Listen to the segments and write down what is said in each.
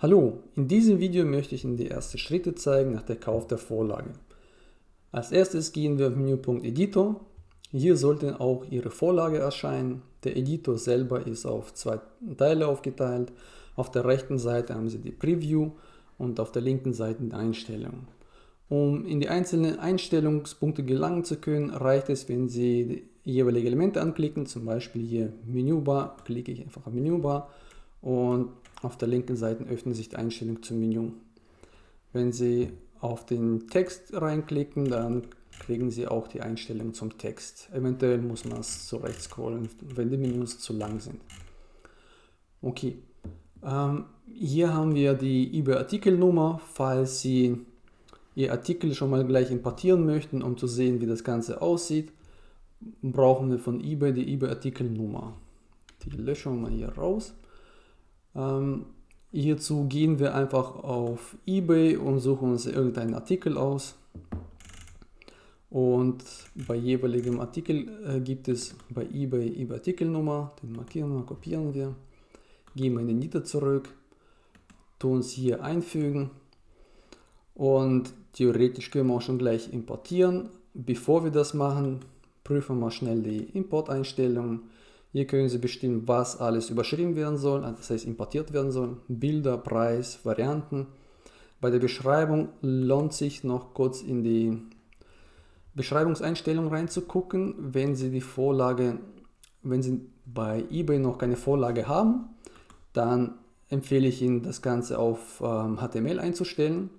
Hallo, in diesem Video möchte ich Ihnen die ersten Schritte zeigen nach der Kauf der Vorlage. Als erstes gehen wir auf Menüpunkt Editor. Hier sollte auch Ihre Vorlage erscheinen. Der Editor selber ist auf zwei Teile aufgeteilt. Auf der rechten Seite haben Sie die Preview und auf der linken Seite die Einstellungen. Um in die einzelnen Einstellungspunkte gelangen zu können, reicht es, wenn Sie die jeweiligen Elemente anklicken, zum Beispiel hier Menübar, klicke ich einfach auf Menübar und auf der linken Seite öffnet sich die Einstellung zum Menü. Wenn Sie auf den Text reinklicken, dann kriegen Sie auch die Einstellung zum Text. Eventuell muss man es zurecht scrollen, wenn die Menüs zu lang sind. Okay, hier haben wir die eBay-Artikelnummer, falls Sie Ihr Artikel schon mal gleich importieren möchten, um zu sehen, wie das Ganze aussieht, brauchen wir von eBay die eBay-Artikelnummer. Die löschen wir mal hier raus. Hierzu gehen wir einfach auf eBay und suchen uns irgendeinen Artikel aus. Und bei jeweiligem Artikel gibt es bei eBay eBay-Artikelnummer. Den markieren wir, kopieren wir, gehen wir in den Editor zurück, tun es hier einfügen. Und theoretisch können wir auch schon gleich importieren. Bevor wir das machen, prüfen wir schnell die Importeinstellungen. Hier können Sie bestimmen, was alles überschrieben werden soll, das heißt importiert werden soll. Bilder, Preis, Varianten. Bei der Beschreibung lohnt sich noch kurz in die Beschreibungseinstellung reinzugucken. Wenn Sie bei eBay noch keine Vorlage haben, dann empfehle ich Ihnen, das Ganze auf HTML einzustellen.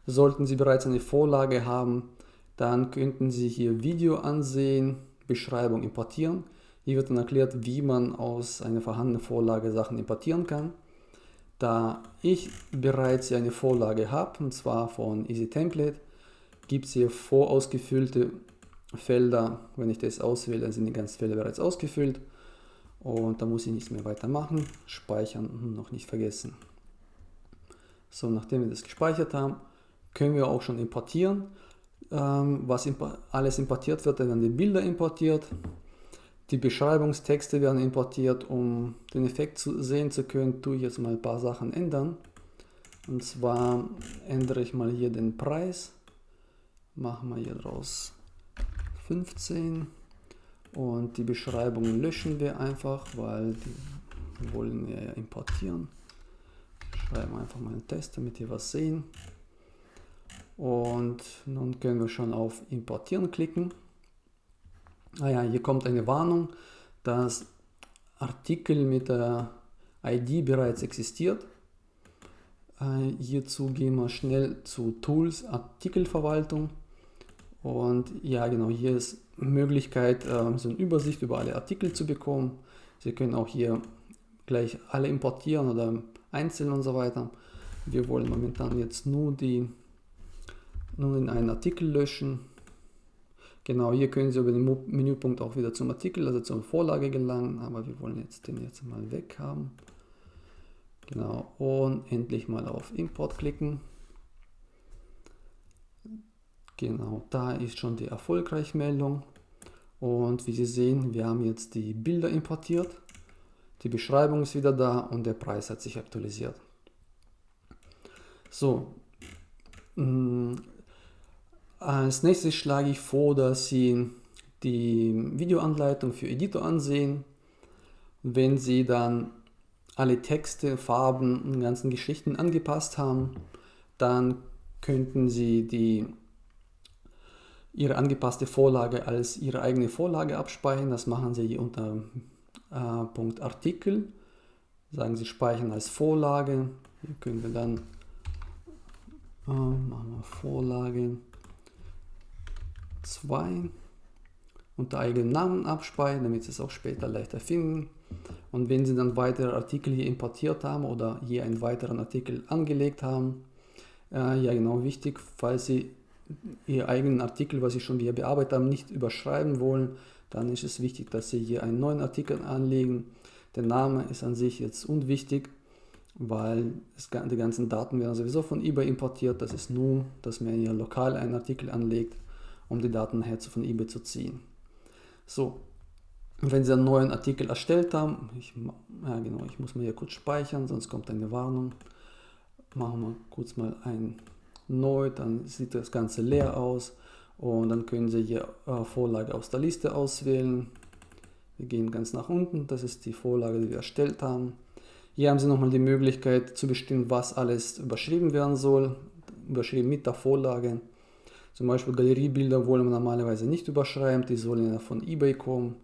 Sollten Sie bereits eine Vorlage haben, dann könnten Sie hier Video ansehen, Beschreibung importieren. Hier wird dann erklärt, wie man aus einer vorhandenen Vorlage Sachen importieren kann. Da ich bereits eine Vorlage habe, und zwar von Easy Template, gibt es hier vorausgefüllte Felder. Wenn ich das auswähle, dann sind die ganzen Felder bereits ausgefüllt. Und da muss ich nichts mehr weitermachen. Speichern noch nicht vergessen. So, nachdem wir das gespeichert haben, können wir auch schon importieren. Was alles importiert wird, dann werden die Bilder importiert. Die Beschreibungstexte werden importiert. Um den Effekt sehen zu können, tue ich jetzt mal ein paar Sachen ändern. Und zwar ändere ich mal hier den Preis. Machen wir hier draus 15. Und die Beschreibung löschen wir einfach, weil die wollen wir ja importieren. Schreiben wir einfach mal einen Test, damit wir was sehen. Und nun können wir schon auf Importieren klicken. Hier kommt eine Warnung, dass Artikel mit der ID bereits existiert. Hierzu gehen wir schnell zu Tools, Artikelverwaltung. Und ja, genau, hier ist Möglichkeit, so eine Übersicht über alle Artikel zu bekommen. Sie können auch hier gleich alle importieren oder einzeln und so weiter. Wir wollen momentan jetzt nur den einen Artikel löschen. Genau, hier können Sie über den Menüpunkt auch wieder zum Artikel, also zur Vorlage gelangen, aber wir wollen den jetzt mal weg haben. Genau, und endlich mal auf Import klicken. Genau, da ist schon die Erfolgreich-Meldung. Und wie Sie sehen, wir haben jetzt die Bilder importiert, die Beschreibung ist wieder da und der Preis hat sich aktualisiert. So, als nächstes schlage ich vor, dass Sie die Videoanleitung für Editor ansehen. Wenn Sie dann alle Texte, Farben und ganzen Geschichten angepasst haben, dann könnten Sie Ihre angepasste Vorlage als Ihre eigene Vorlage abspeichern. Das machen Sie hier unter Punkt Artikel. Sagen Sie Speichern als Vorlage. Hier können wir dann machen wir Vorlage 2 unter eigenen Namen abspeichern, damit Sie es auch später leichter finden. Und wenn Sie dann weitere Artikel hier importiert haben oder hier einen weiteren Artikel angelegt haben, ja genau, wichtig, falls Sie Ihr eigenen Artikel, was Sie schon hier bearbeitet haben, nicht überschreiben wollen, dann ist es wichtig, dass Sie hier einen neuen Artikel anlegen. Der Name ist an sich jetzt unwichtig, weil die ganzen Daten werden sowieso von eBay importiert. Das ist nur, dass man hier lokal einen Artikel anlegt, um die Daten nachher von eBay zu ziehen. So, wenn Sie einen neuen Artikel erstellt haben, ich muss mal hier kurz speichern, sonst kommt eine Warnung. machen wir kurz mal ein Neu, dann sieht das Ganze leer aus und dann können Sie hier Vorlage aus der Liste auswählen. Wir gehen ganz nach unten, das ist die Vorlage, die wir erstellt haben. Hier haben Sie nochmal die Möglichkeit zu bestimmen, was alles überschrieben werden soll, überschrieben mit der Vorlage. Zum Beispiel Galeriebilder wollen wir normalerweise nicht überschreiben, die sollen ja von eBay kommen.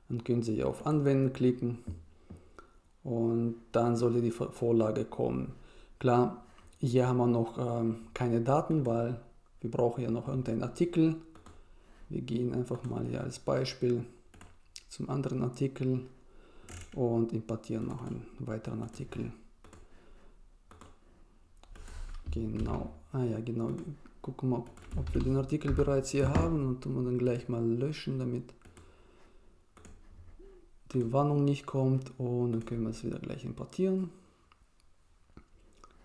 Dann können Sie hier auf Anwenden klicken und dann sollte die Vorlage kommen. Klar, hier haben wir noch keine Daten, weil wir brauchen ja noch irgendeinen Artikel. Wir gehen einfach mal hier als Beispiel zum anderen Artikel und importieren noch einen weiteren Artikel. Genau, genau. Gucken wir, ob wir den Artikel bereits hier haben und tun wir dann gleich mal löschen, damit die Warnung nicht kommt, und dann können wir es wieder gleich importieren.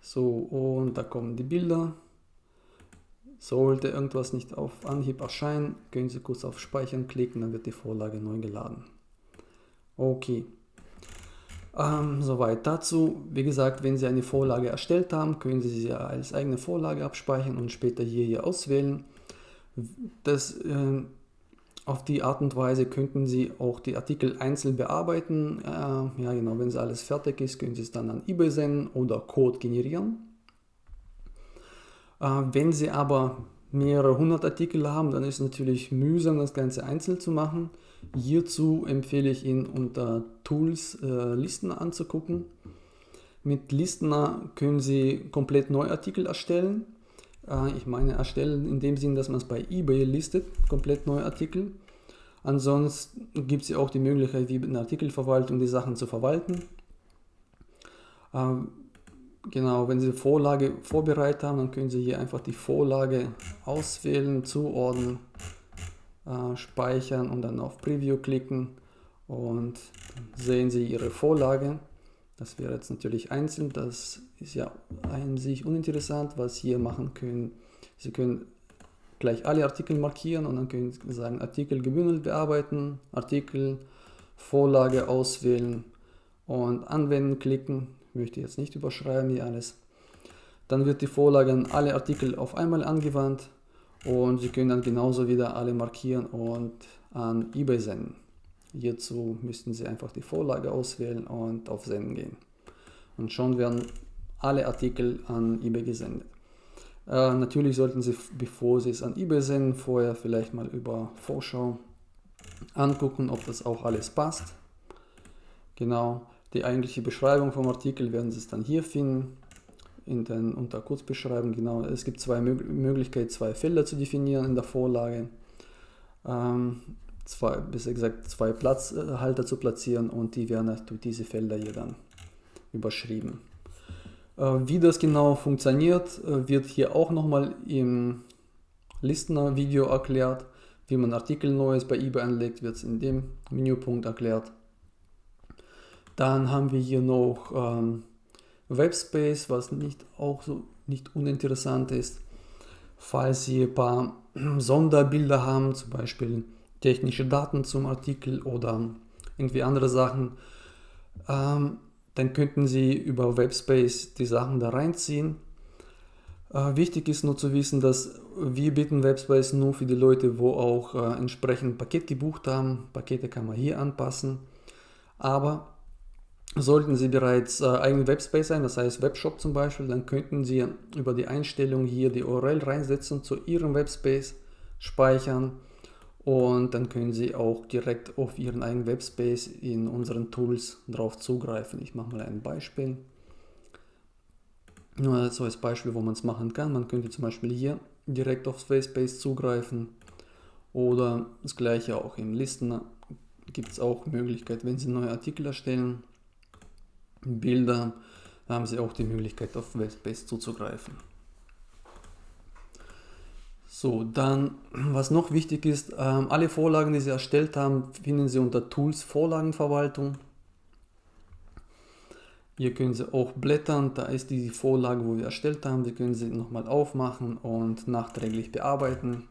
So, und da kommen die Bilder. Sollte irgendwas nicht auf Anhieb erscheinen, können Sie kurz auf Speichern klicken, dann wird die Vorlage neu geladen. Okay. Soweit dazu. Wie gesagt, wenn Sie eine Vorlage erstellt haben, können Sie sie als eigene Vorlage abspeichern und später hier auswählen. Auf die Art und Weise könnten Sie auch die Artikel einzeln bearbeiten. Ja genau, wenn es alles fertig ist, können Sie es dann an eBay senden oder Code generieren. Wenn Sie aber mehrere hundert Artikel haben, dann ist es natürlich mühsam, das Ganze einzeln zu machen. Hierzu empfehle ich Ihnen unter Tools Listener anzugucken. Mit Listener können Sie komplett neue Artikel erstellen. Ich meine erstellen in dem Sinn, dass man es bei eBay listet, komplett neue Artikel. Ansonsten gibt es ja auch die Möglichkeit, wie in der Artikelverwaltung die Sachen zu verwalten. Genau, wenn Sie die Vorlage vorbereitet haben, dann können Sie hier einfach die Vorlage auswählen, zuordnen, speichern und dann auf Preview klicken und dann sehen Sie Ihre Vorlage. Das wäre jetzt natürlich einzeln, das ist ja an sich uninteressant. Was Sie hier machen können, Sie können gleich alle Artikel markieren und dann können Sie sagen Artikel gebündelt bearbeiten, Artikel, Vorlage auswählen und anwenden klicken. Ich möchte jetzt nicht überschreiben hier alles. Dann wird die Vorlage an alle Artikel auf einmal angewandt und Sie können dann genauso wieder alle markieren und an eBay senden. Hierzu müssten Sie einfach die Vorlage auswählen und auf Senden gehen. Und schon werden alle Artikel an eBay gesendet. Natürlich sollten Sie, bevor Sie es an eBay senden, vorher vielleicht mal über Vorschau angucken, ob das auch alles passt. Genau, die eigentliche Beschreibung vom Artikel werden Sie es dann hier finden, unter Kurzbeschreibung. Genau, es gibt zwei Möglichkeiten, zwei Felder zu definieren in der Vorlage. Besser gesagt, zwei Platzhalter zu platzieren und die werden durch diese Felder hier dann überschrieben. Wie das genau funktioniert, wird hier auch nochmal im Listener-Video erklärt. Wie man Artikel Neues bei eBay anlegt, wird es in dem Menüpunkt erklärt. Dann haben wir hier noch Webspace, was nicht uninteressant ist. Falls Sie ein paar Sonderbilder haben, zum Beispiel technische Daten zum Artikel oder irgendwie andere Sachen, dann könnten Sie über Webspace die Sachen da reinziehen. Wichtig ist nur zu wissen, dass wir bieten Webspace nur für die Leute, wo auch entsprechend ein Paket gebucht haben. Pakete kann man hier anpassen. Aber sollten Sie bereits eigenen Webspace sein, das heißt Webshop zum Beispiel, dann könnten Sie über die Einstellung hier die URL reinsetzen zu Ihrem Webspace, speichern und dann können Sie auch direkt auf Ihren eigenen Webspace in unseren Tools drauf zugreifen. Ich mache mal ein Beispiel. Nur so als Beispiel, wo man es machen kann. Man könnte zum Beispiel hier direkt auf Webspace zugreifen oder das gleiche auch im Listener. Gibt es auch Möglichkeit, wenn Sie neue Artikel erstellen, Bilder, haben Sie auch die Möglichkeit auf Webspace zuzugreifen. So, dann, was noch wichtig ist, alle Vorlagen, die Sie erstellt haben, finden Sie unter Tools Vorlagenverwaltung. Hier können Sie auch blättern, da ist die Vorlage, wo wir erstellt haben, die können Sie nochmal aufmachen und nachträglich bearbeiten.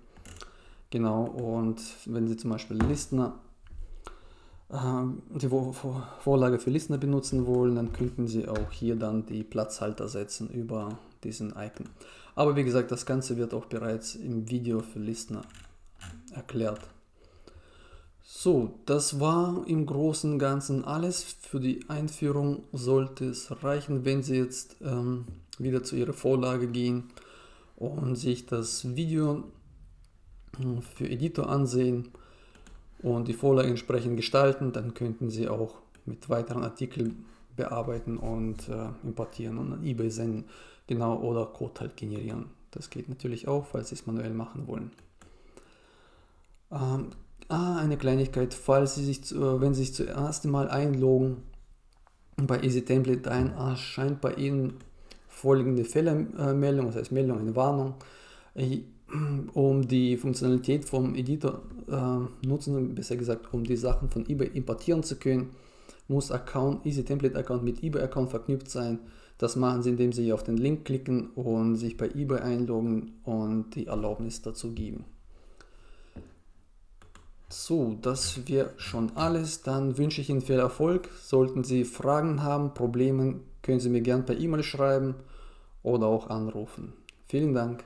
Genau, und wenn Sie zum Beispiel Listener die Vorlage für Listener benutzen wollen, dann könnten Sie auch hier dann die Platzhalter setzen über diesen Icon. Aber wie gesagt, das Ganze wird auch bereits im Video für Listener erklärt. So, das war im Großen und Ganzen alles. Für die Einführung sollte es reichen, wenn Sie jetzt wieder zu Ihrer Vorlage gehen und sich das Video für Editor ansehen und die Vorlage entsprechend gestalten, dann könnten Sie auch mit weiteren Artikeln bearbeiten und importieren und an eBay senden, genau, oder Code halt generieren. Das geht natürlich auch, falls Sie es manuell machen wollen. Eine Kleinigkeit, falls Sie sich, wenn Sie sich zuerst einmal einloggen bei EasyTemplate ein, erscheint bei Ihnen folgende Fehlermeldung, das heißt Meldung, eine Warnung. Um die Funktionalität vom Editor nutzen, besser gesagt, um die Sachen von eBay importieren zu können, muss EasyTemplate-Account mit eBay-Account verknüpft sein. Das machen Sie, indem Sie auf den Link klicken und sich bei eBay einloggen und die Erlaubnis dazu geben. So, das wäre schon alles. Dann wünsche ich Ihnen viel Erfolg. Sollten Sie Fragen haben, Probleme, können Sie mir gerne per E-Mail schreiben oder auch anrufen. Vielen Dank.